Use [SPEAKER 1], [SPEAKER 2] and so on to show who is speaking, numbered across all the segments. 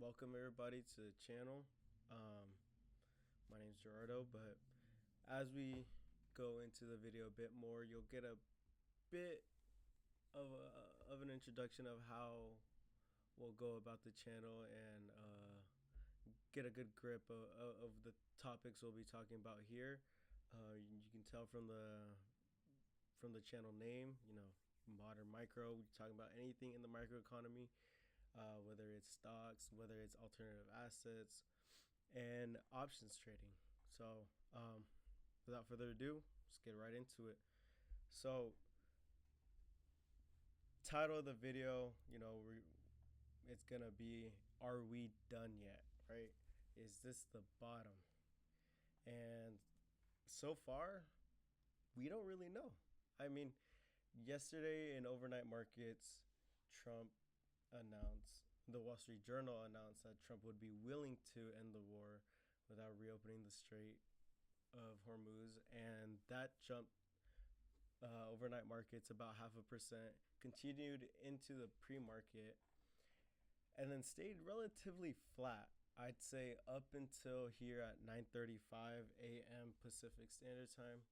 [SPEAKER 1] Welcome everybody to the channel. Um, my name is Gerardo, but as we go into the video a bit more, you'll get a bit of an introduction of how we'll go about the channel and get a good grip of the topics we'll be talking about here. You can tell from the channel name, modern micro. We're talking about anything in the microeconomy, whether it's stocks, whether it's alternative assets, and options trading. So, without further ado, let's get right into it. So, title of the video, it's gonna be "Are we done yet?" Right? Is this the bottom? And so far, we don't really know. I mean, yesterday in overnight markets, Trump announced, the Wall Street Journal announced that Trump would be willing to end the war without reopening the Strait of Hormuz, and that jumped overnight markets about 0.5%, continued into the pre-market, and then stayed relatively flat. I'd say up until here at 9:35 a.m. Pacific Standard Time,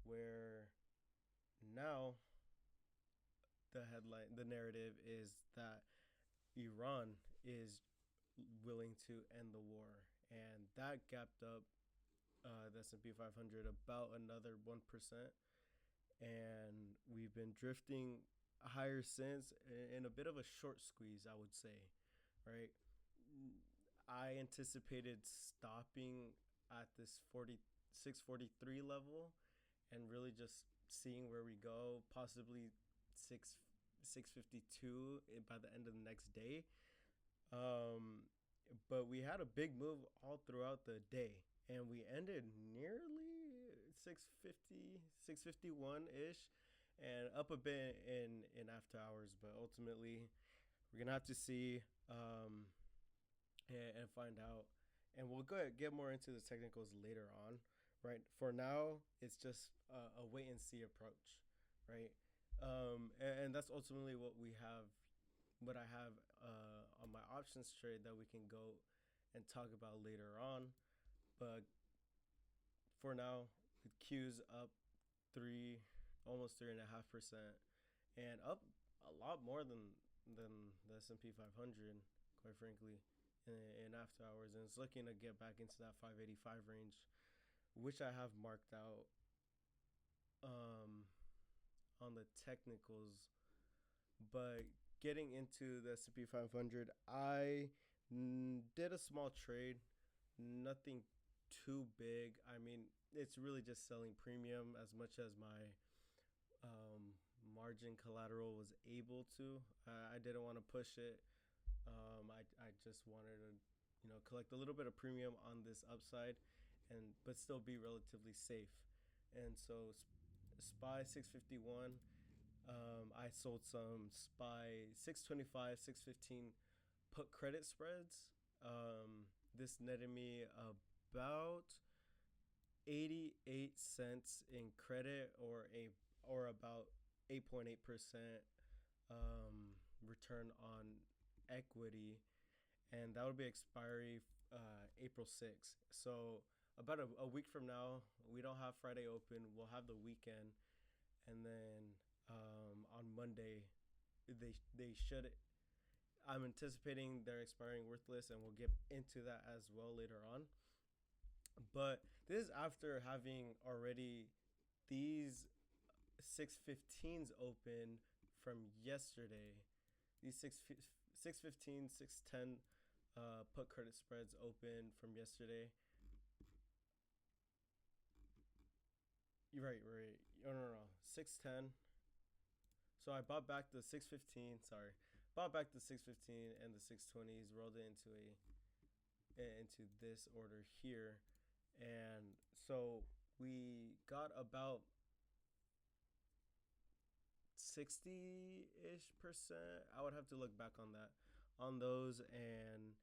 [SPEAKER 1] where now the narrative is that Iran is willing to end the war, and that gapped up the S&P 500 about another 1%, and we've been drifting higher since in a bit of a short squeeze, I would say, right? I anticipated stopping at this 4643 level and really just seeing where we go, possibly 652 by the end of the next day. But we had a big move all throughout the day, and we ended nearly 650, 651 ish, and up a bit in after hours. But ultimately, we're gonna have to see and find out, and we'll go ahead, get more into the technicals later on. Right, for now, it's just a wait and see approach, right? And that's ultimately what I have on my options trade that we can go and talk about later on. But for now, the Q's up almost 3.5%, and up a lot more than the S&P 500, quite frankly, in after hours, and it's looking to get back into that 585 range, which I have marked out on the technicals. But getting into the S&P 500, I did a small trade, nothing too big. I mean, it's really just selling premium as much as my margin collateral was able to. I didn't want to push it. I just wanted to, collect a little bit of premium on this upside, but still be relatively safe. And so SPY 651. I sold some SPY 625, 615 put credit spreads. This netted me about 88 cents in credit, or about 8.8% return on equity, and that would be expiry April 6th. So about a week from now, we don't have Friday open. We'll have the weekend, and then on Monday, they should. I'm anticipating they're expiring worthless, and we'll get into that as well later on. But this is after having already these 615s open from yesterday. These 615, 610 put credit spreads open from yesterday. You're right. No. 610. So I bought back the 615. Sorry, bought back the 615 and the 620s. Rolled it into this order here, and so we got about 60-ish%. I would have to look back on those, and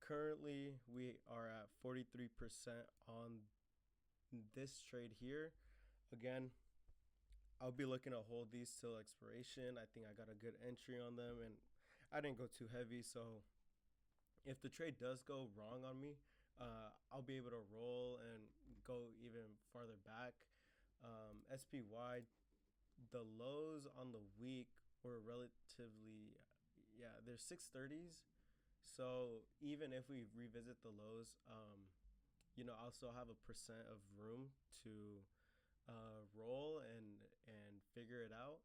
[SPEAKER 1] currently we are at 43% on this trade here. Again, I'll be looking to hold these till expiration. I think I got a good entry on them, and I didn't go too heavy, so If the trade does go wrong on me, I'll be able to roll and go even farther back. SPY, the lows on the week were relatively, yeah, they're 630s. So even if we revisit the lows, I'll still have a percent of room to roll and figure it out.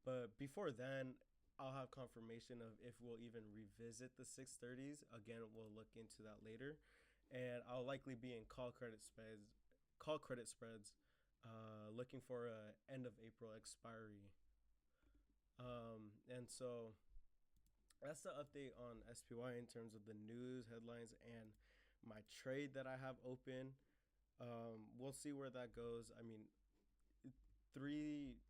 [SPEAKER 1] But before then, I'll have confirmation of if we'll even revisit the 630s. Again, we'll look into that later, and I'll likely be in call credit spreads, looking for a end of April expiry. And so that's the update on SPY in terms of the news headlines and my trade that I have open. We'll see where that goes. I mean, three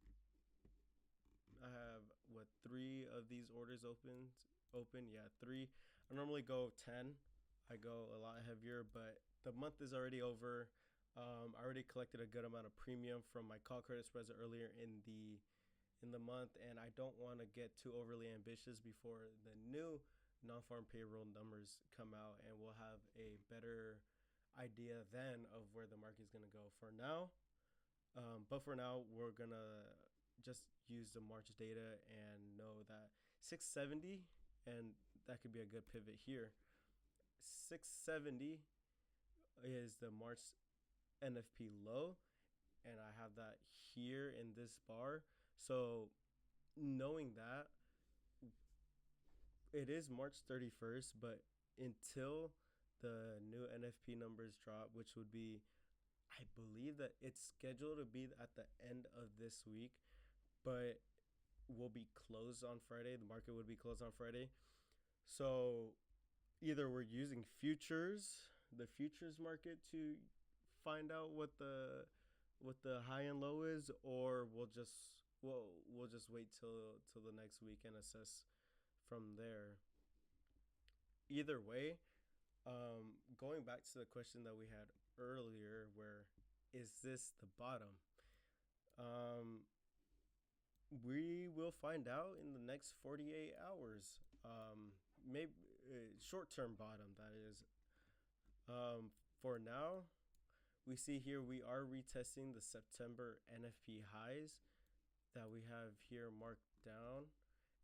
[SPEAKER 1] I have what, three of these orders open. Open, yeah, three. I normally go 10. I go a lot heavier, but the month is already over. I already collected a good amount of premium from my call credit spreads earlier in the month, and I don't want to get too overly ambitious before the new non-farm payroll numbers come out, and we'll have a better idea then of where the market is going to go. For now, we're gonna just use the March data and know that 670, and that could be a good pivot here. 670 is the March NFP low, and I have that here in this bar. So knowing that, it is March 31st, but until the new NFP numbers drop, which would be, I believe that it's scheduled to be at the end of this week, but will be closed on Friday. The market would be closed on Friday. So either we're using the futures market to find out what the high and low is, or we'll just wait till the next week and assess from there. Either way, going back to the question that we had earlier, where is this the bottom? Um, we will find out in the next 48 hours. Maybe short-term bottom, that is. For now, we see here we are retesting the September NFP highs that we have here marked down,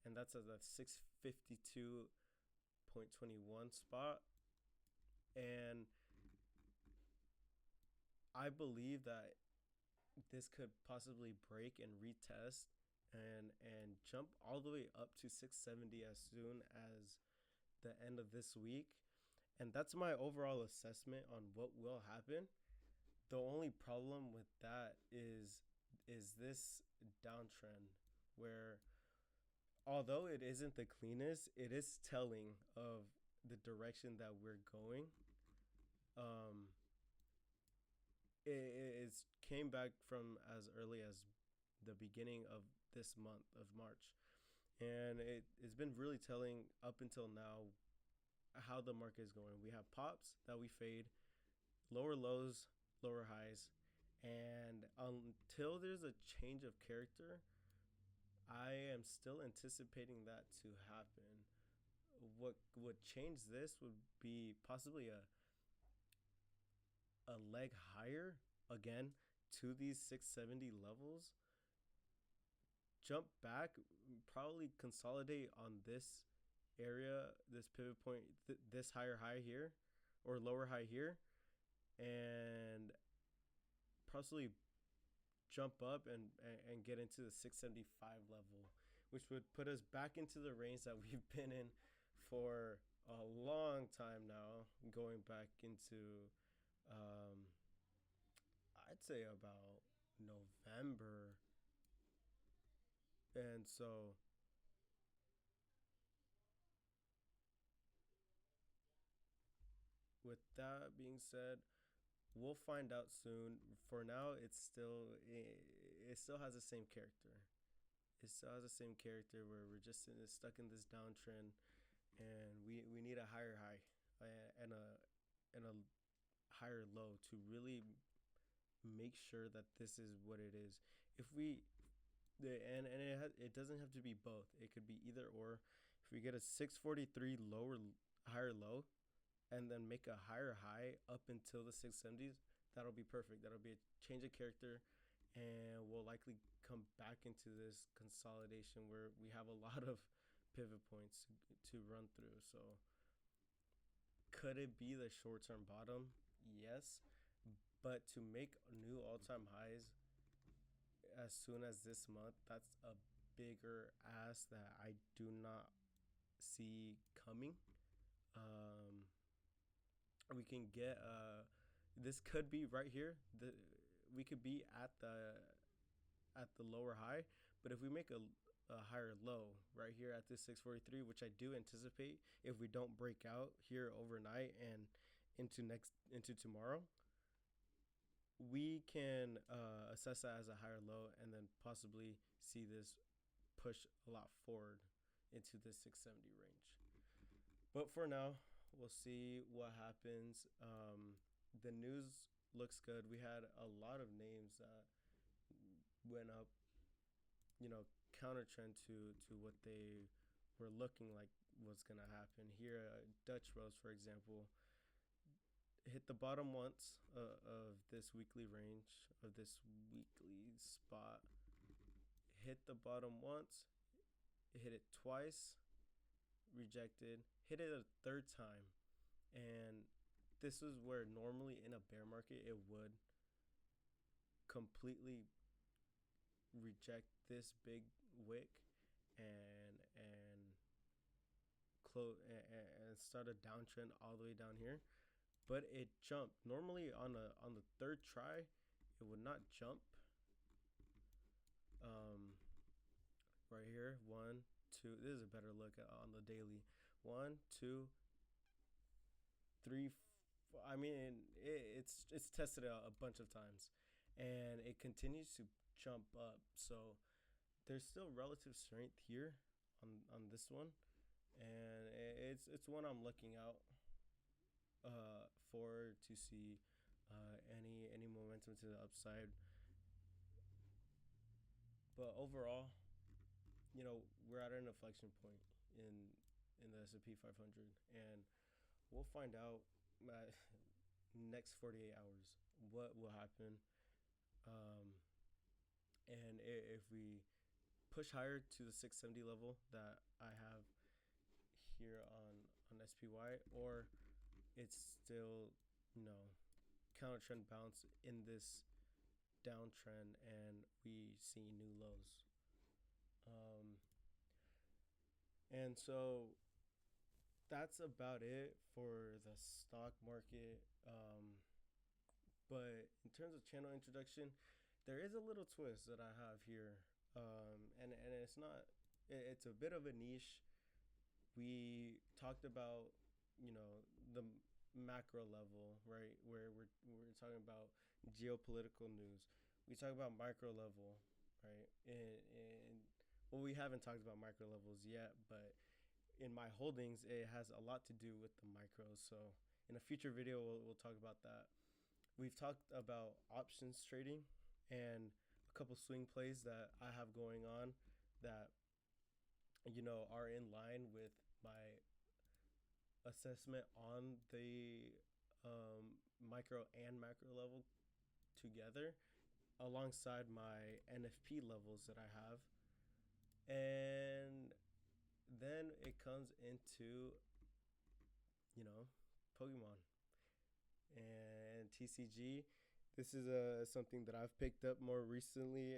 [SPEAKER 1] and that's at the 652.21 spot. And I believe that this could possibly break and retest and jump all the way up to 670 as soon as the end of this week. And that's my overall assessment on what will happen. The only problem with that is this downtrend, where although it isn't the cleanest, it is telling of the direction that we're going. Um, it came back from as early as the beginning of this month of March, and it's been really telling up until now how the market is going. We have pops that we fade, lower lows, lower highs, and until there's a change of character, I am still anticipating that to happen. What would change this would be possibly a leg higher again to these 670 levels, jump back, probably consolidate on this area, this pivot point, this higher high here or lower high here, and possibly jump up and get into the 675 level, which would put us back into the range that we've been in for a long time now, going back into, I'd say about November. And so with that being said, we'll find out soon. For now, it still has the same character. It still has the same character where we're just stuck in this downtrend, and we need a higher high, and a higher low to really make sure that this is what it is. If we and it doesn't have to be both. It could be either or. If we get a 643 lower higher low, and then make a higher high up until the 670s, that'll be perfect. That'll be a change of character, and we'll likely come back into this consolidation where we have a lot of pivot points to run through. So, could it be the short term bottom? Yes, but to make new all time highs as soon as this month, that's a bigger ask that I do not see coming. Um, we can get this could be right here. We could be at the lower high, but if we make a higher low right here at this 643, which I do anticipate if we don't break out here overnight and into tomorrow, we can assess that as a higher low and then possibly see this push a lot forward into the 670 range. But for now, we'll see what happens. The news looks good. We had a lot of names that went up, counter trend to what they were looking like was going to happen. Here, Dutch Rose, for example, hit the bottom once of this weekly range, of this weekly spot. Hit the bottom once, hit it twice, rejected, hit it a third time. And this is where normally in a bear market it would completely reject this big wick and close and start a downtrend all the way down here, but it jumped. Normally on the third try, it would not jump. Right here, 1, 2. This is a better look on the daily. 1, 2, 3. I mean, it's tested out a bunch of times, and it continues to jump up. So there's still relative strength here on this one, and it's one I'm looking out for to see any momentum to the upside. But overall, we're at an inflection point in the S&P 500, and we'll find out next 48 hours what will happen. And if we push higher to the 670 level that I have here on SPY, or it's still, counter trend bounce in this downtrend and we see new lows. And so that's about it for the stock market. But in terms of channel introduction, there is a little twist that I have here. And it's not, it's a bit of a niche. We talked about, the macro level, right? Where we're talking about geopolitical news. We talk about micro level, right? And well, we haven't talked about micro levels yet, but in my holdings, it has a lot to do with the micros. So in a future video, we'll talk about that. We've talked about options trading and a couple swing plays that I have going on that, are in line with my assessment on the micro and macro level together, alongside my NFP levels that I have. And then it comes into, Pokemon and TCG. This is something that I've picked up more recently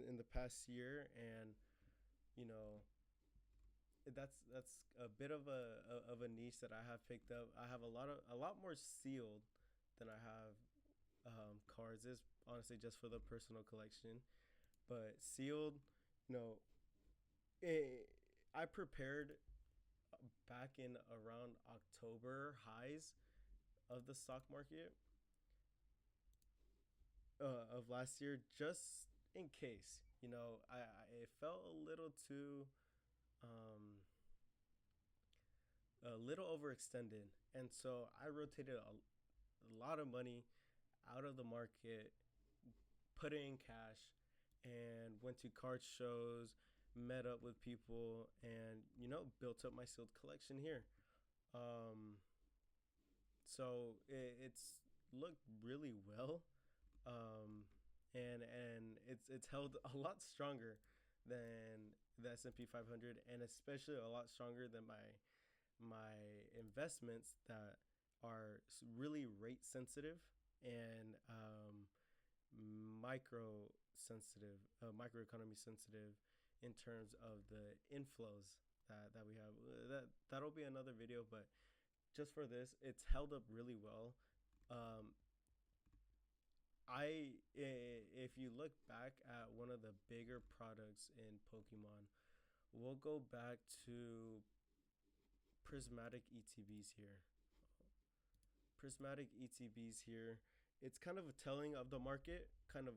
[SPEAKER 1] in the past year, and that's a bit of a niche that I have picked up. I have a lot more sealed than I have cards. Is honestly just for the personal collection, but sealed, you know, I prepared back in around October highs of the stock market of last year, just in case. I it felt a little overextended, and so I rotated a lot of money out of the market, put it in cash, and went to card shows, met up with people, and built up my sealed collection here. Um, it's looked really well, um, and it's held a lot stronger than the S&P 500, and especially a lot stronger than my investments that are really rate sensitive and micro sensitive, microeconomy sensitive in terms of the inflows that we have. That'll be another video, but just for this, it's held up really well. Um, if you look back at one of the bigger products in Pokemon, we'll go back to prismatic ETBs here. Prismatic ETBs here. It's kind of a telling of the market, kind of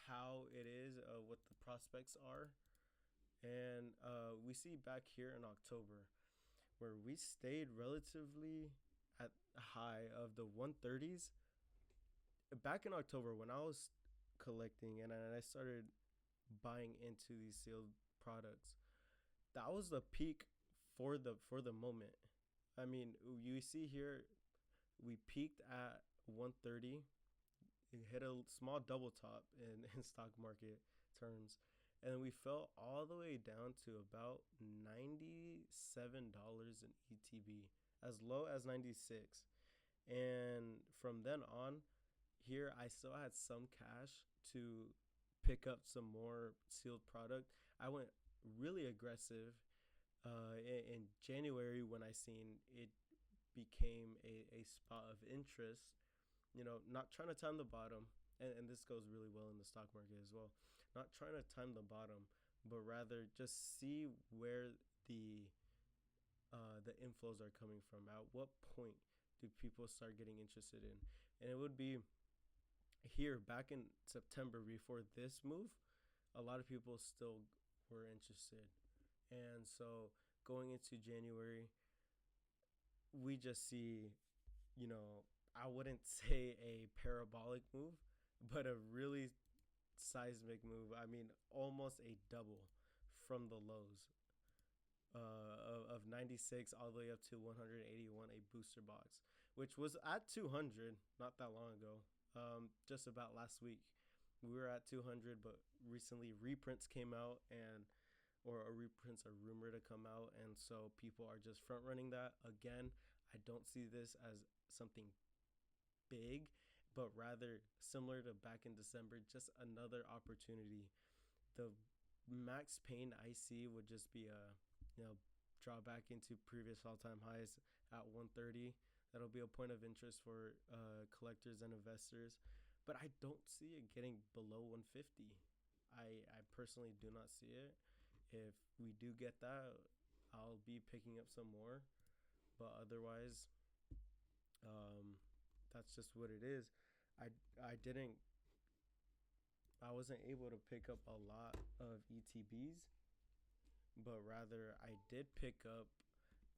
[SPEAKER 1] how it is, what the prospects are. And we see back here in October where we stayed relatively at a high of the 130s. Back in October when I was collecting and I started buying into these sealed products, that was the peak for the moment. I mean, you see here we peaked at 130. It hit a small double top in stock market terms, and we fell all the way down to about $97 in ETB, as low as 96. And from then on, here I still had some cash to pick up some more sealed product. I went really aggressive in January when I seen it became a spot of interest. Not trying to time the bottom, and this goes really well in the stock market as well. Not trying to time the bottom, but rather just see where the the inflows are coming from. At what point do people start getting interested in? And it would be here back in September before this move. A lot of people still were interested, and so going into January, we just see, you know, I wouldn't say a parabolic move, but a really seismic move. I mean, almost a double from the lows of 96 all the way up to 181, a booster box, which was at 200 not that long ago. Just about last week, we were at 200, but recently reprints came out or reprints are rumored to come out, and so people are just front running that again. I don't see this as something big, but rather similar to back in December, just another opportunity. The max pain I see would just be draw back into previous all-time highs at 130. That'll be a point of interest for collectors and investors, but I don't see it getting below 150. I personally do not see it. If we do get that, I'll be picking up some more, but otherwise, um, that's just what it is. I I didn't I wasn't able to pick up a lot of ETBs, but rather I did pick up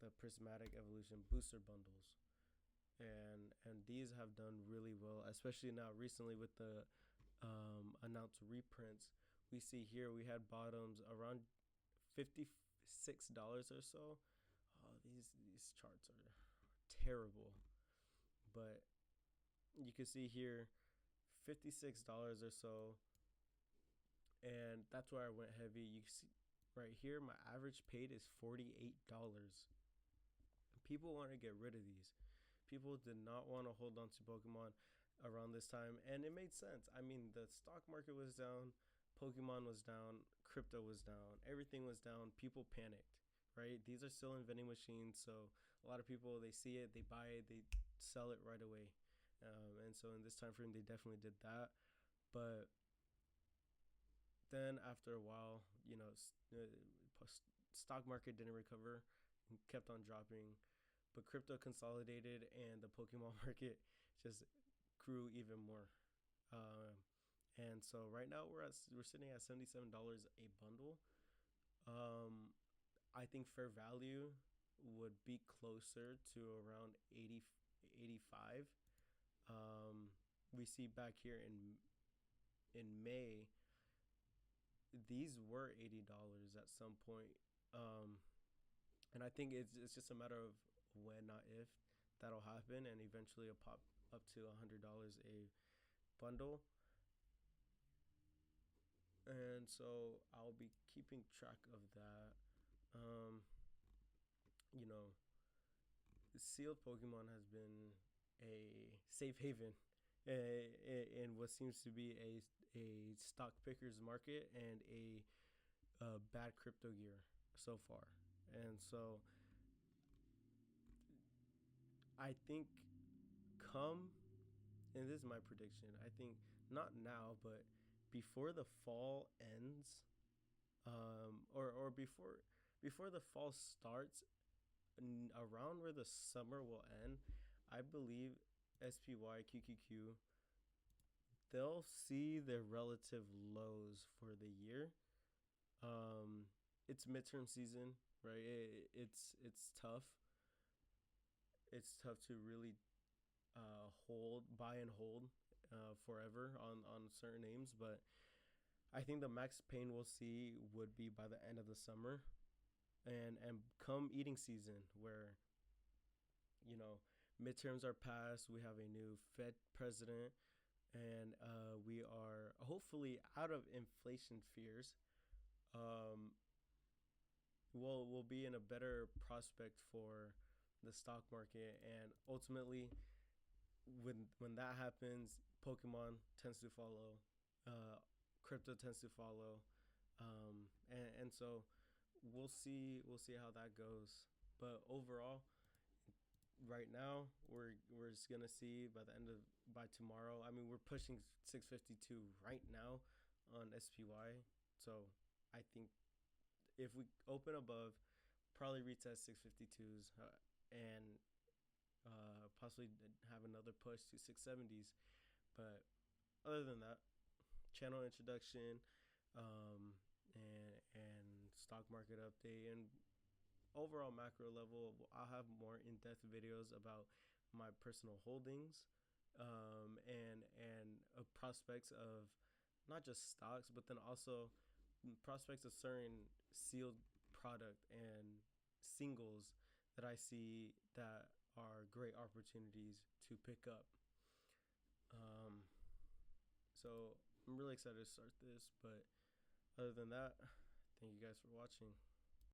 [SPEAKER 1] the Prismatic Evolution booster bundles, and these have done really well, especially now recently with the announced reprints. We see here we had bottoms around $56 or so. Oh, these charts are terrible, but you can see here $56 or so, and that's where I went heavy. You see right here, my average paid is $48. People want to get rid of these. People did not want to hold on to Pokemon around this time, and it made sense. I mean, the stock market was down, Pokemon was down, crypto was down, everything was down. People panicked, right? These are still in vending machines, so a lot of people, they see it, they buy it, they sell it right away. And so in this time frame, they definitely did that. But then after a while, stock market didn't recover, kept on dropping, but crypto consolidated and the Pokemon market just grew even more. And so right now we're sitting at $77 a bundle. Um, I think fair value would be closer to around 80, 85. Um, we see back here in May, these were $80 at some point. And I think it's just a matter of when, not if, that'll happen, and eventually it'll pop up to $100 a bundle. And so I'll be keeping track of that. Um, you know, sealed Pokemon has been a safe haven in what seems to be a stock pickers market and a bad crypto year so far. And so I think come, and this is my prediction, I think not now, but before the fall ends, or before the fall starts, around where the summer will end, I believe SPY QQQ, they'll see their relative lows for the year. Um, it's midterm season, right? It's tough. It's tough to really hold, buy and hold forever on certain names, but I think the max pain we'll see would be by the end of the summer, and come eating season, where you know midterms are passed, we have a new Fed president, and we are hopefully out of inflation fears. Um, we'll be in a better prospect for the stock market, and ultimately, when that happens, Pokemon tends to follow, uh, crypto tends to follow, and so we'll see how that goes. But overall, right now we're just gonna see by the end of by tomorrow. I mean, we're pushing 652 right now on SPY, so I think if we open above, probably retest 652s, and possibly have another push to 670s. But other than that, channel introduction, and stock market update, and overall macro level, I'll have more in-depth videos about my personal holdings, and prospects of not just stocks, but then also prospects of certain sealed product and singles that I see that are great opportunities to pick up. Um, so I'm really excited to start this. But other than that, thank you guys for watching.